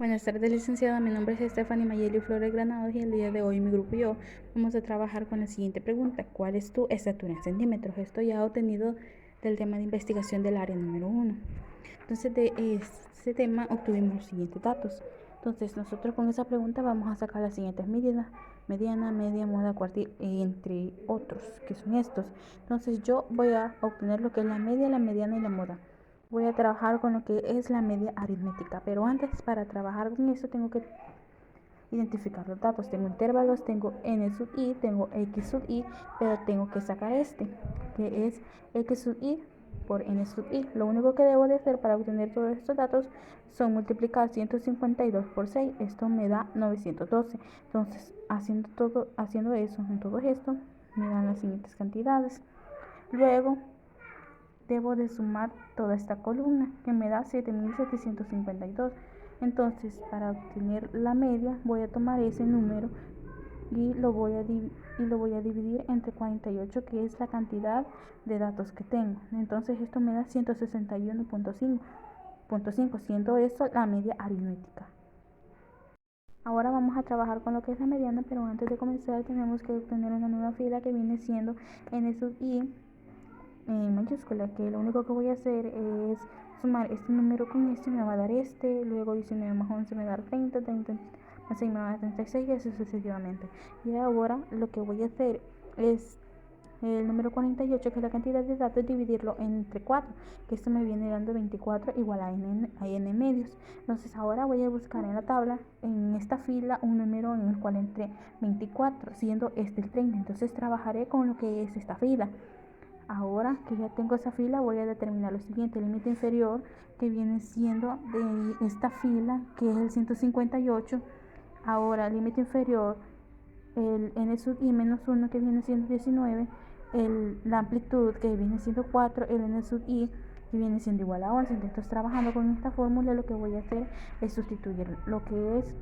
Buenas tardes, licenciada. Mi nombre es Stephanie Mayeli Flores Granados y el día de hoy mi grupo y yo vamos a trabajar con la siguiente pregunta. ¿Cuál es tu estatura en centímetros? Esto ya obtenido del tema de investigación del área número 1. Entonces, de este tema obtuvimos los siguientes datos. Entonces, nosotros con esa pregunta vamos a sacar las siguientes medidas: mediana, media, moda, cuartil, entre otros, que son estos. Entonces, yo voy a obtener lo que es la media, la mediana y la moda. Voy a trabajar con lo que es la media aritmética, pero antes, para trabajar con eso, tengo que identificar los datos. Tengo intervalos, tengo n sub i, tengo x sub i, pero tengo que sacar este, que es x sub i por n sub i. Lo único que debo de hacer para obtener todos estos datos son multiplicar 152 por 6. Esto me da 912. Entonces, haciendo eso en todo esto, me dan las siguientes cantidades. Luego, debo de sumar toda esta columna, que me da 7752. Entonces, para obtener la media, voy a tomar ese número y lo voy a dividir entre 48, que es la cantidad de datos que tengo. Entonces, esto me da 161.5, siendo esto la media aritmética. Ahora vamos a trabajar con lo que es la mediana, pero antes de comenzar tenemos que obtener una nueva fila que viene siendo n sub i en mayúscula, que lo único que voy a hacer es sumar este número con este, me va a dar este, luego 19 más 11 me va a dar 30, 30 más 6 me va a dar 36 y así sucesivamente. Y ahora lo que voy a hacer es el número 48, que es la cantidad de datos, dividirlo entre 4, que esto me viene dando 24 igual a n medios. Entonces ahora voy a buscar en la tabla, en esta fila, un número en el cual entre 24, siendo este el 30. Entonces trabajaré con lo que es esta fila. Ahora que ya tengo esa fila, voy a determinar lo siguiente: el límite inferior, que viene siendo de esta fila, que es el 158. Ahora el límite inferior, el n sub i menos 1, que viene siendo 19, la amplitud, que viene siendo 4, el n sub i, que viene siendo igual a 11. Entonces, trabajando con esta fórmula, lo que voy a hacer es sustituir lo que es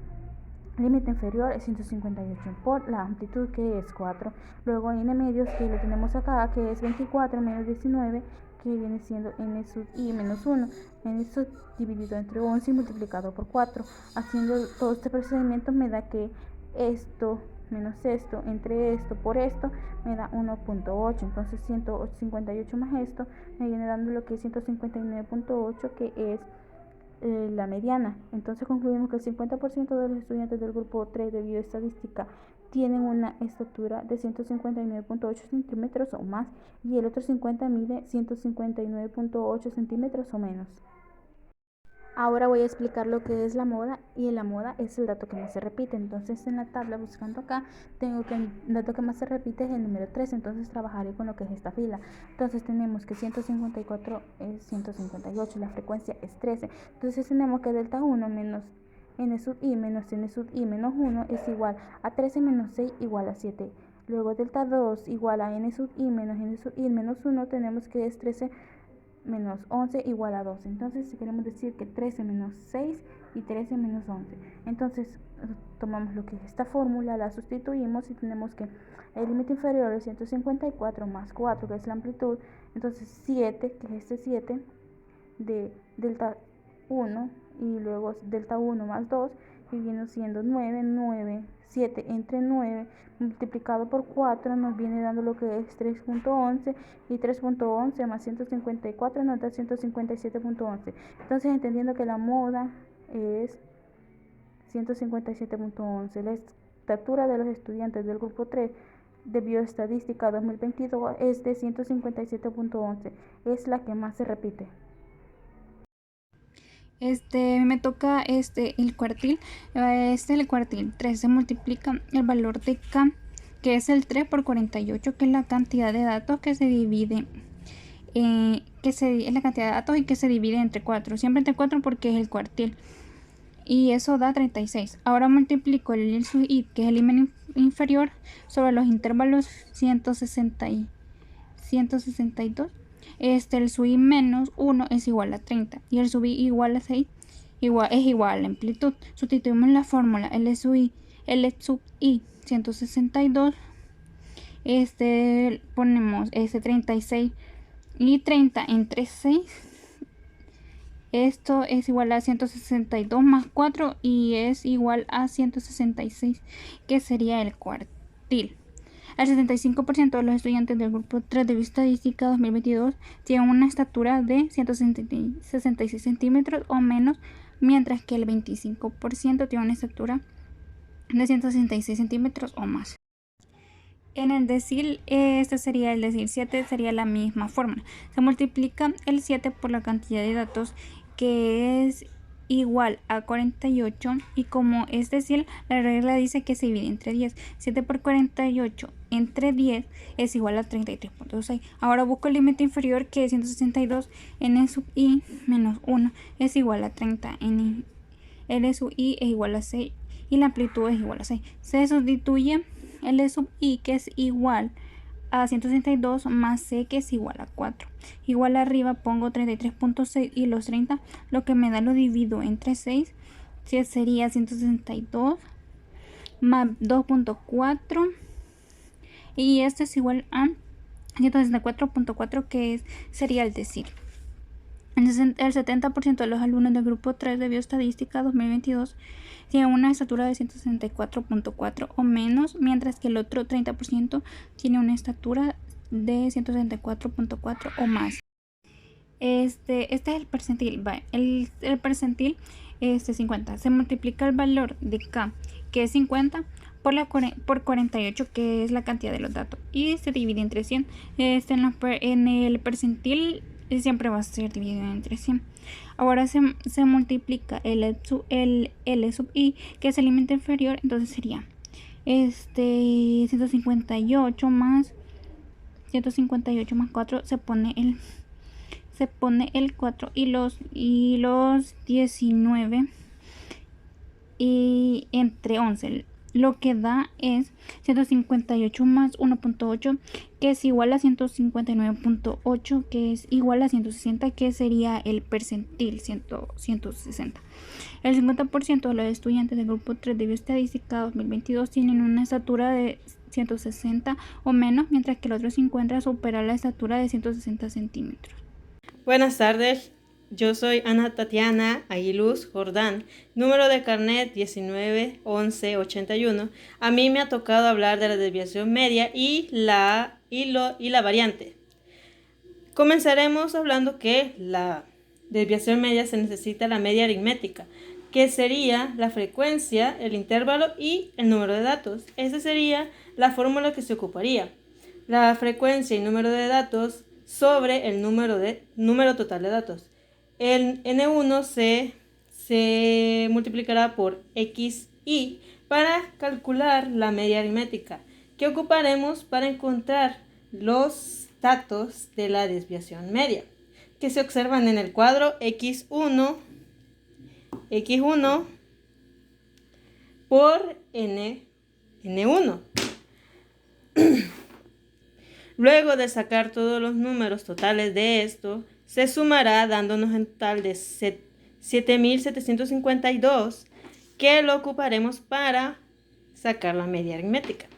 límite inferior es 158 por la amplitud, que es 4. Luego n medios, que lo tenemos acá, que es 24 menos 19, que viene siendo n sub i menos 1, n sub dividido entre 11 y multiplicado por 4. Haciendo todo este procedimiento me da que esto menos esto entre esto por esto me da 1.8. Entonces 158 más esto me viene dando lo que es 159.8, que es la mediana. Entonces concluimos que el 50% de los estudiantes del grupo 3 de bioestadística tienen una estatura de 159.8 centímetros o más, y el otro 50 mide 159.8 centímetros o menos. Ahora voy a explicar lo que es la moda, y la moda es el dato que más se repite. Entonces, en la tabla, buscando acá, tengo que el dato que más se repite es el número 3. Entonces trabajaré con lo que es esta fila. Entonces tenemos que 154 es 158, la frecuencia es 13. Entonces tenemos que delta 1 menos n sub i menos n sub i menos 1 es igual a 13 menos 6 igual a 7. Luego delta 2 igual a n sub i menos n sub i menos 1, tenemos que es 13 menos 11 igual a 12. Entonces, si queremos decir que 13 menos 6 y 13 menos 11. Entonces, tomamos lo que es esta fórmula, la sustituimos y tenemos que el límite inferior es 154 más 4, que es la amplitud. Entonces, 7, que es este 7, de delta 1, y luego delta 1 más 2, y viene siendo 9, 9, 7 entre 9 multiplicado por 4 nos viene dando lo que es 3.11, y 3.11 más 154 nos da 157.11. Entonces, entendiendo que la moda es 157.11, la estatura de los estudiantes del grupo 3 de bioestadística 2022 es de 157.11, es la que más se repite. Me toca el cuartil. El cuartil 3 se multiplica el valor de K, que es el 3 por 48, que es la cantidad de datos que se divide, es la cantidad de datos y que se divide entre 4, siempre entre 4 porque es el cuartil, y eso da 36. Ahora multiplico el sub i, que es el límite inferior, sobre los intervalos 160 y 162. El sub i menos 1 es igual a 30 y el sub i igual a 6 es igual a la amplitud. Sustituimos la fórmula L sub i 162, ponemos 36 y 30 entre 6 Esto es igual a 162 más 4 y es igual a 166, que sería el cuartil. El 75% de los estudiantes del grupo 3 de Bioestadística 2022 tienen una estatura de 166 centímetros o menos, mientras que el 25% tiene una estatura de 166 centímetros o más. En el decil, este sería el decil 7, sería la misma fórmula. Se multiplica el 7 por la cantidad de datos, que es igual a 48, y como es decil, la regla dice que se divide entre 10. 7 por 48 entre 10 es igual a 33.6. Ahora busco el límite inferior, que es 162. N sub i menos 1 es igual a 30. L sub i es igual a 6 y la amplitud es igual a 6. Se sustituye L sub i, que es igual a 162, más c, que es igual a 4. Igual arriba pongo 33.6 y los 30, lo que me da lo divido entre 6, que sería 162 más 2.4, y esto es igual a 164.4, que sería el decir. El 70% de los alumnos del grupo 3 de Bioestadística 2022 tienen una estatura de 164.4 o menos, mientras que el otro 30% tiene una estatura de 164.4 o más. Este es el percentil. El percentil 50. Se multiplica el valor de K, que es 50, por 48, que es la cantidad de los datos, y se divide entre 100. En el percentil siempre va a ser dividido entre 100. Ahora se multiplica el L sub i, que es el límite inferior, entonces sería 158 más 4, se pone el 4 y los 19 y entre 11, lo que da es 158 más 1.8, que es igual a 159.8, que es igual a 160, que sería el percentil 160. El 50% de los estudiantes del grupo 3 de Bioestadística 2022 tienen una estatura de 160 o menos, mientras que el otro 50 supera la estatura de 160 centímetros. Buenas tardes, yo soy Ana Tatiana Aguiluz Jordán, número de carnet 191181. A mí me ha tocado hablar de la desviación media y la variante. Comenzaremos hablando que la desviación media se necesita la media aritmética, que sería la frecuencia, el intervalo y el número de datos. Esa sería la fórmula que se ocuparía. La frecuencia y número de datos sobre el número total de datos. El N1 se multiplicará por XI para calcular la media aritmética, que ocuparemos para encontrar los datos de la desviación media, que se observan en el cuadro X1 por N1. Luego de sacar todos los números totales de esto, se sumará dándonos en total de 7.752, que lo ocuparemos para sacar la media aritmética.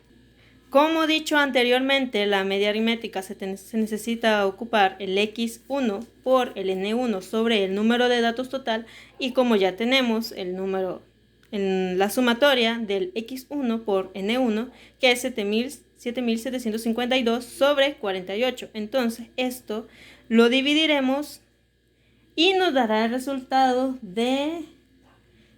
Como dicho anteriormente, la media aritmética se necesita ocupar el X1 por el N1 sobre el número de datos total, y como ya tenemos el número en la sumatoria del X1 por N1, que es 7.752 sobre 48. Entonces esto lo dividiremos y nos dará el resultado de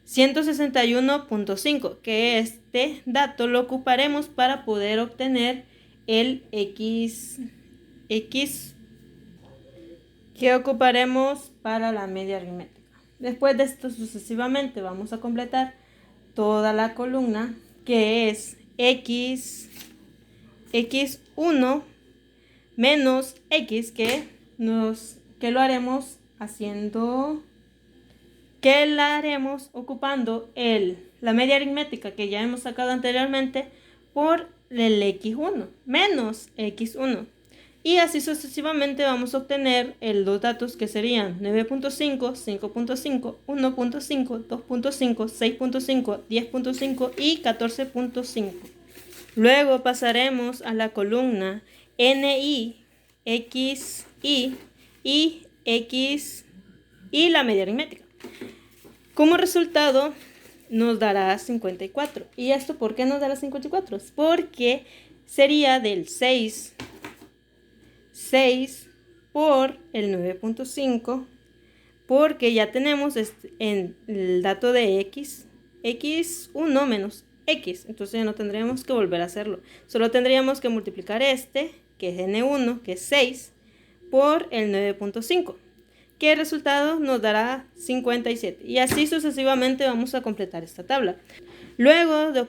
161.5, que este dato lo ocuparemos para poder obtener el X que ocuparemos para la media aritmética. Después de esto, sucesivamente vamos a completar toda la columna, que es X1 menos X, que lo haremos ocupando la media aritmética que ya hemos sacado anteriormente por el X1 menos X1. Y así sucesivamente vamos a obtener los datos, que serían 9.5, 5.5, 1.5, 2.5, 6.5, 10.5 y 14.5. Luego pasaremos a la columna NI, XI y XI y la media aritmética. Como resultado nos dará 54. ¿Y esto por qué nos dará 54? Porque sería del 6 por el 9.5, porque ya tenemos en el dato de x1 menos x, entonces ya no tendríamos que volver a hacerlo, solo tendríamos que multiplicar que es n1, que es 6, por el 9.5, que el resultado nos dará 57, y así sucesivamente vamos a completar esta tabla. Luego de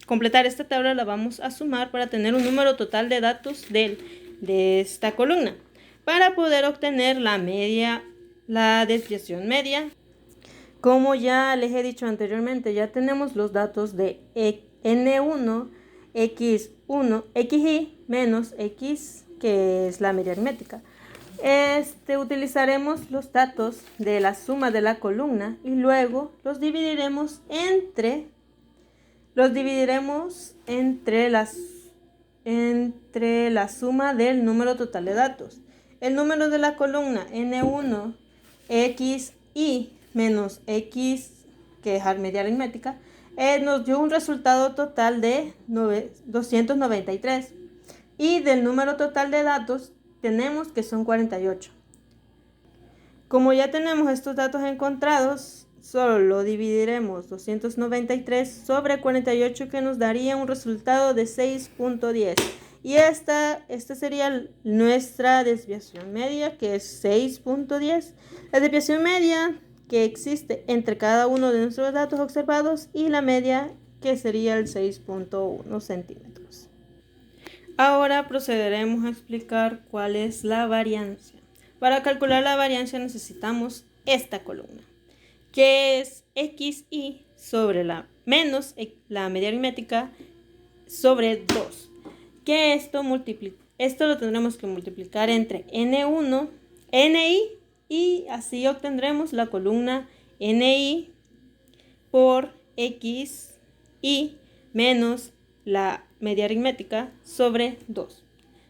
completar esta tabla, la vamos a sumar para tener un número total de datos de esta columna, para poder obtener la desviación media. Como ya les he dicho anteriormente, ya tenemos los datos de N1, X1, XY menos X, que es la media aritmética. Utilizaremos los datos de la suma de la columna y luego los dividiremos entre la suma del número total de datos. El número de la columna N1, XY menos X, que es media aritmética, nos dio un resultado total de 293. Y del número total de datos tenemos que son 48. Como ya tenemos estos datos encontrados, solo lo dividiremos 293 sobre 48, que nos daría un resultado de 6.10. Y esta sería nuestra desviación media, que es 6.10. La desviación media que existe entre cada uno de nuestros datos observados y la media, que sería el 6.1 centímetros. Ahora procederemos a explicar cuál es la variancia. Para calcular la variancia necesitamos esta columna, que es XY sobre menos la media aritmética sobre 2. Que esto lo tendremos que multiplicar entre N1, NI, y así obtendremos la columna NI por XY menos la media aritmética sobre 2.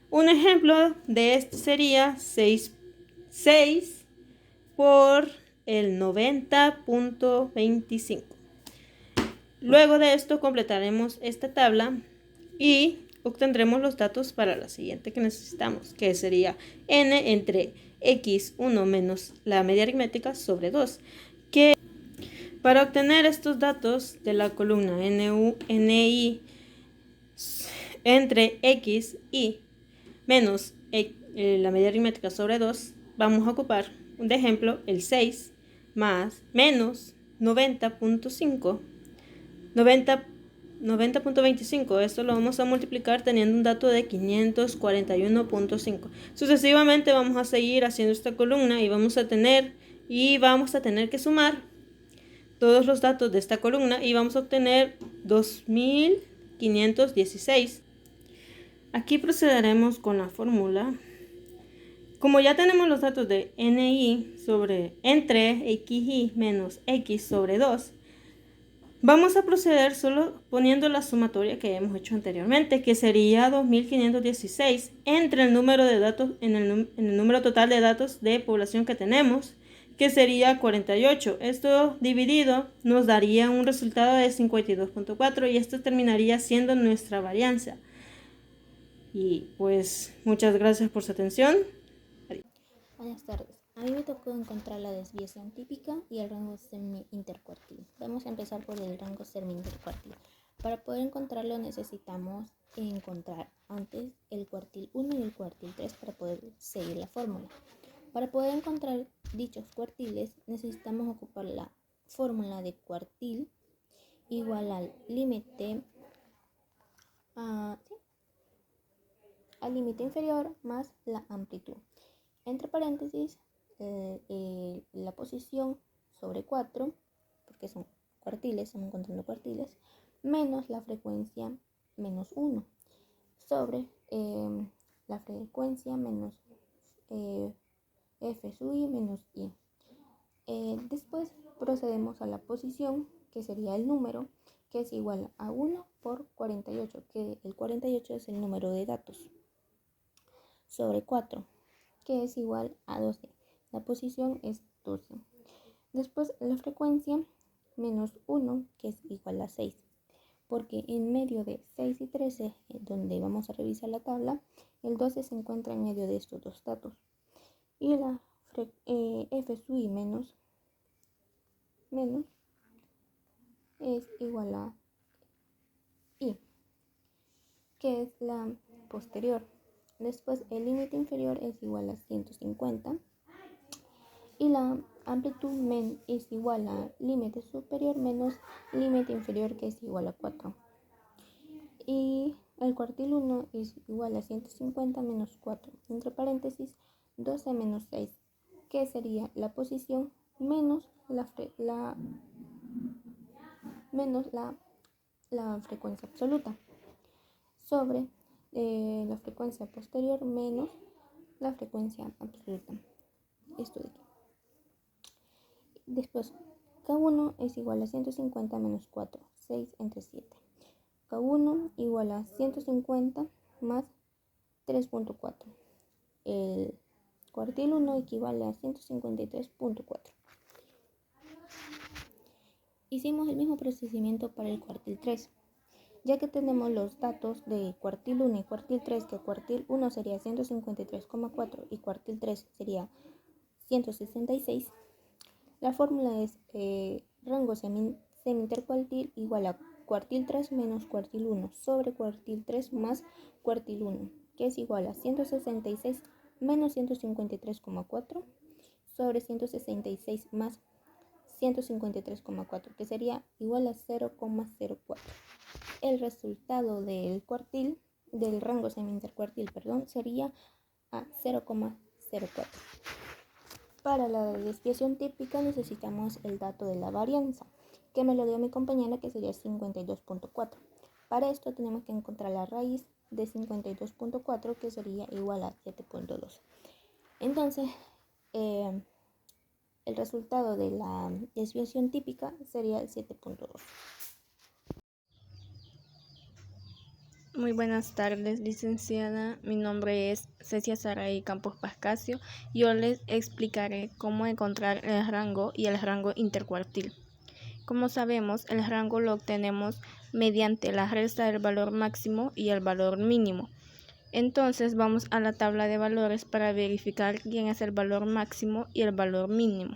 Un ejemplo de esto sería 6 por el 90.25. Luego de esto completaremos esta tabla y obtendremos los datos para la siguiente que necesitamos, que sería n entre x1 menos la media aritmética sobre 2. Que para obtener estos datos de la columna NI entre x y menos la media aritmética sobre 2, vamos a ocupar de ejemplo el 6 menos 90.25. Esto lo vamos a multiplicar teniendo un dato de 541.5. Sucesivamente vamos a seguir haciendo esta columna y vamos a tener que sumar todos los datos de esta columna y vamos a obtener 2516. Aquí procederemos con la fórmula. Como ya tenemos los datos de NI entre XY menos X sobre 2, vamos a proceder solo poniendo la sumatoria que hemos hecho anteriormente, que sería 2516 entre el número de datos en el número total de datos de población que tenemos, que sería 48. Esto dividido nos daría un resultado de 52.4 y esto terminaría siendo nuestra varianza. Y pues muchas gracias por su atención. Buenas tardes. A mí me tocó encontrar la desviación típica y el rango semi-intercuartil. Vamos a empezar por el rango semi-intercuartil. Para poder encontrarlo necesitamos encontrar antes el cuartil 1 y el cuartil 3 para poder seguir la fórmula. Para poder encontrar dichos cuartiles necesitamos ocupar la fórmula de cuartil igual al límite inferior más la amplitud. Entre paréntesis, la posición sobre 4, porque son cuartiles, estamos encontrando cuartiles, menos la frecuencia menos 1, sobre la frecuencia menos f sub i menos i. Después procedemos a la posición, que sería el número, que es igual a 1 por 48, que el 48 es el número de datos, sobre 4. que es igual a 12. La posición es 12. Después la frecuencia menos 1, que es igual a 6. Porque en medio de 6 y 13, donde vamos a revisar la tabla, el 12 se encuentra en medio de estos dos datos. Y la f sub i menos es igual a i, que es la posterior. Después el límite inferior es igual a 150 y la amplitud men es igual a límite superior menos límite inferior, que es igual a 4. Y el cuartil 1 es igual a 150 menos 4, entre paréntesis 12 menos 6, que sería la posición menos la frecuencia absoluta, sobre la frecuencia posterior menos la frecuencia absoluta. Esto de aquí. Después, K1 es igual a 150 menos 4, 6 entre 7. K1 igual a 150 más 3.4. El cuartil 1 equivale a 153.4. Hicimos el mismo procedimiento para el cuartil 3. Ya que tenemos los datos de cuartil 1 y cuartil 3, que cuartil 1 sería 153,4 y cuartil 3 sería 166, la fórmula es rango semi-intercuartil igual a cuartil 3 menos cuartil 1 sobre cuartil 3 más cuartil 1, que es igual a 166 menos 153,4 sobre 166 más 153,4, que sería igual a 0,04. El resultado del rango semi-intercuartil, sería a 0,04. Para la desviación típica necesitamos el dato de la varianza, que me lo dio mi compañera, que sería 52.4. Para esto tenemos que encontrar la raíz de 52.4, que sería igual a 7.2. Entonces, el resultado de la desviación típica sería el 7.2. Muy buenas tardes, licenciada. Mi nombre es Cecia Saray Campos Pascasio. Yo les explicaré cómo encontrar el rango y el rango intercuartil. Como sabemos, el rango lo obtenemos mediante la resta del valor máximo y el valor mínimo. Entonces vamos a la tabla de valores para verificar quién es el valor máximo y el valor mínimo.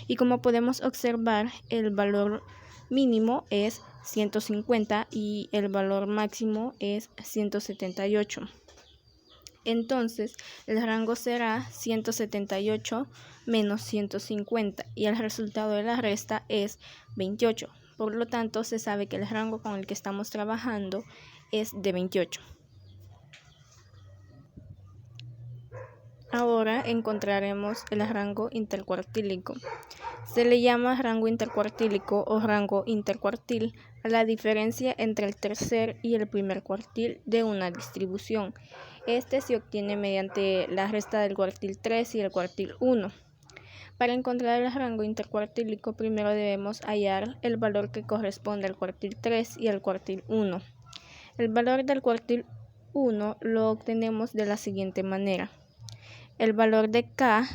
Y como podemos observar, el valor mínimo es 150 y el valor máximo es 178. Entonces el rango será 178 menos 150 y el resultado de la resta es 28. Por lo tanto, se sabe que el rango con el que estamos trabajando es de 28. Ahora encontraremos el rango intercuartílico. Se le llama rango intercuartílico o rango intercuartil a la diferencia entre el tercer y el primer cuartil de una distribución. Este se obtiene mediante la resta del cuartil 3 y el cuartil 1. Para encontrar el rango intercuartílico, primero debemos hallar el valor que corresponde al cuartil 3 y al cuartil 1. El valor del cuartil 1 lo obtenemos de la siguiente manera. El valor de K,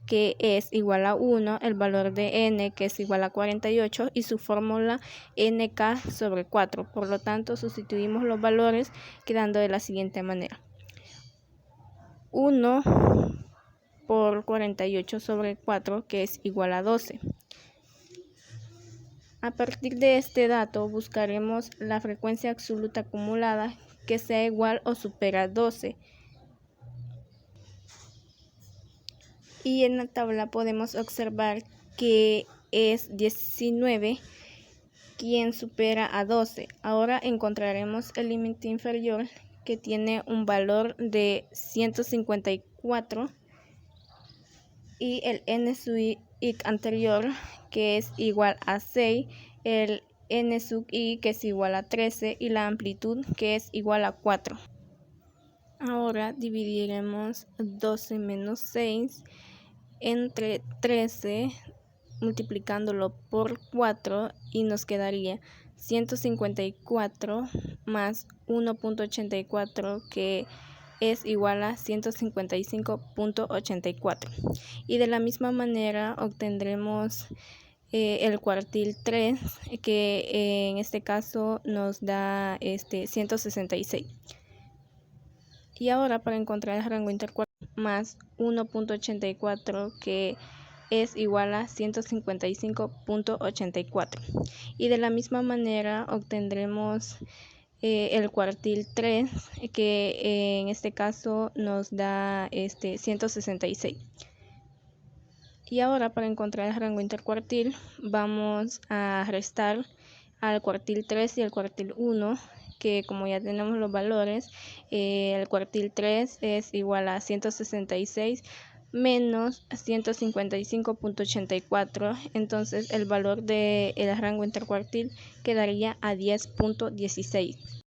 que es igual a 1, el valor de N, que es igual a 48, y su fórmula NK sobre 4. Por lo tanto, sustituimos los valores quedando de la siguiente manera. 1 por 48 sobre 4, que es igual a 12. A partir de este dato, buscaremos la frecuencia absoluta acumulada que sea igual o supera 12. Y en la tabla podemos observar que es 19 quien supera a 12. Ahora encontraremos el límite inferior, que tiene un valor de 154 y el n sub i anterior, que es igual a 6, el n sub i, que es igual a 13, y la amplitud, que es igual a 4. Ahora dividiremos 12 menos 6 entre 13, multiplicándolo por 4, y nos quedaría 154 más 1.84, que es igual a 155.84. Y de la misma manera obtendremos el cuartil 3, que en este caso nos da 166. Y ahora para encontrar el rango intercuartil más 1.84, que es igual a 155.84. Y de la misma manera obtendremos el cuartil 3, que en este caso nos da 166. Y ahora para encontrar el rango intercuartil vamos a restar al cuartil 3 y al cuartil 1, que como ya tenemos los valores, el cuartil 3 es igual a 166 menos 155.84, entonces el valor del rango intercuartil quedaría a 10.16.